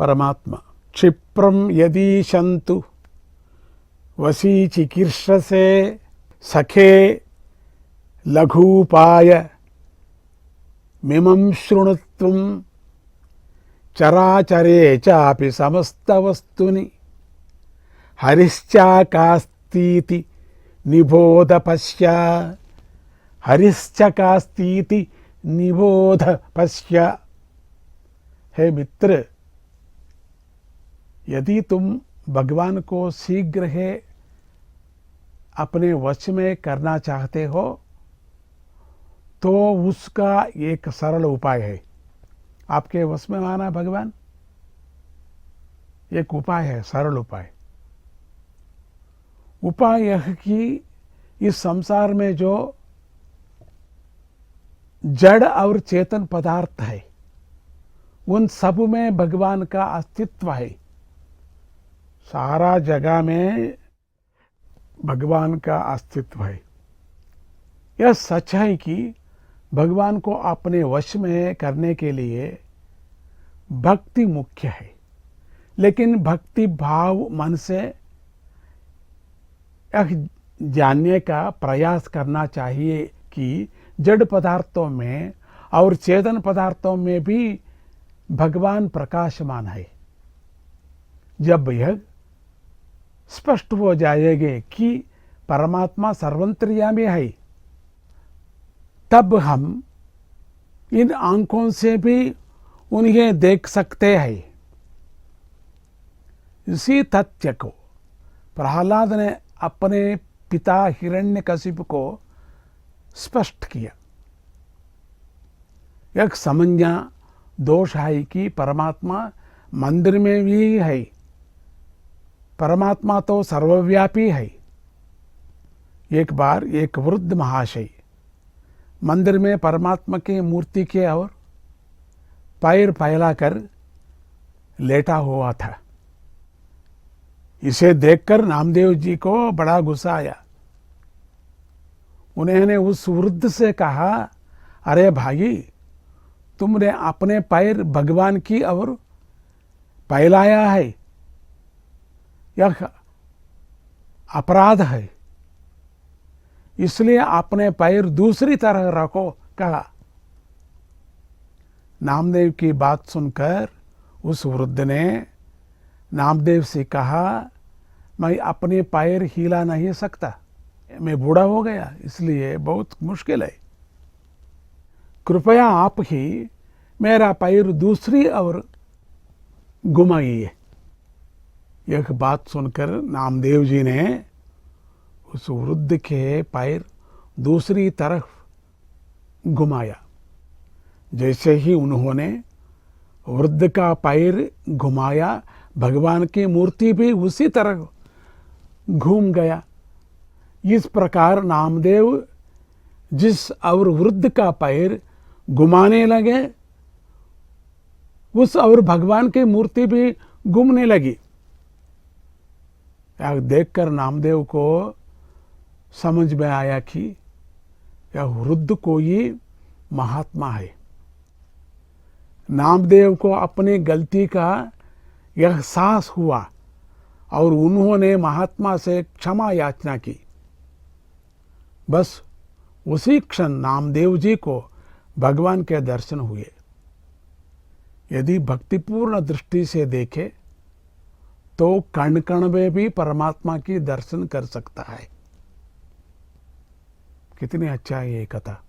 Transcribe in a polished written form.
परमात्मा। क्षिप्रम यदीशन्तु वसी चिकीर्षसे सखे लघूपाय मिमं शृणुत्वं चराचरे चापि समस्तवस्तुनि हरिश्चाकास्तीति निबोध पश्य। हरिश्चाकास्तीति निबोध पश्य। हे मित्र, यदि तुम भगवान को शीघ्र है अपने वश में करना चाहते हो तो उसका एक सरल उपाय है। आपके वश में आना भगवान एक उपाय है, सरल उपाय। उपाय यह कि इस संसार में जो जड़ और चेतन पदार्थ है उन सब में भगवान का अस्तित्व है। सारा जगह में भगवान का अस्तित्व है। यह सच है कि भगवान को अपने वश में करने के लिए भक्ति मुख्य है, लेकिन भक्ति भाव मन से यह जानने का प्रयास करना चाहिए कि जड़ पदार्थों में और चेतन पदार्थों में भी भगवान प्रकाशमान है। जब यह स्पष्ट हो जाएगा कि परमात्मा सर्वंतर्यामी है, तब हम इन आंखों से भी उन्हें देख सकते हैं। इसी तथ्य को प्रहलाद ने अपने पिता हिरण्यकशिपु को स्पष्ट किया। एक समझना दोष है कि परमात्मा मंदिर में भी है। परमात्मा तो सर्वव्यापी है। एक बार एक वृद्ध महाशय मंदिर में परमात्मा की मूर्ति के और पैर फैलाकर लेटा हुआ था। इसे देखकर नामदेव जी को बड़ा गुस्सा आया। उन्होंने उस वृद्ध से कहा, अरे भाई, तुमने अपने पैर भगवान की ओर फैलाया है, यह अपराध है, इसलिए अपने पैर दूसरी तरह रखो कहा। नामदेव की बात सुनकर उस वृद्ध ने नामदेव से कहा, मैं अपने पैर हिला नहीं सकता, मैं बूढ़ा हो गया, इसलिए बहुत मुश्किल है। कृपया आप ही मेरा पैर दूसरी ओर घुमाइए। यह बात सुनकर नामदेव जी ने उस वृद्ध के पैर दूसरी तरफ घुमाया। जैसे ही उन्होंने वृद्ध का पैर घुमाया, भगवान की मूर्ति भी उसी तरह घूम गया। इस प्रकार नामदेव जिस और वृद्ध का पैर घुमाने लगे, उस और भगवान की मूर्ति भी घूमने लगी। यह देखकर नामदेव को समझ में आया कि यह वृद्ध कोई महात्मा है। नामदेव को अपनी गलती का एहसास हुआ और उन्होंने महात्मा से क्षमा याचना की। बस उसी क्षण नामदेव जी को भगवान के दर्शन हुए। यदि भक्तिपूर्ण दृष्टि से देखे तो कण कण में भी परमात्मा की दर्शन कर सकता है। कितनी अच्छा है ये कथा।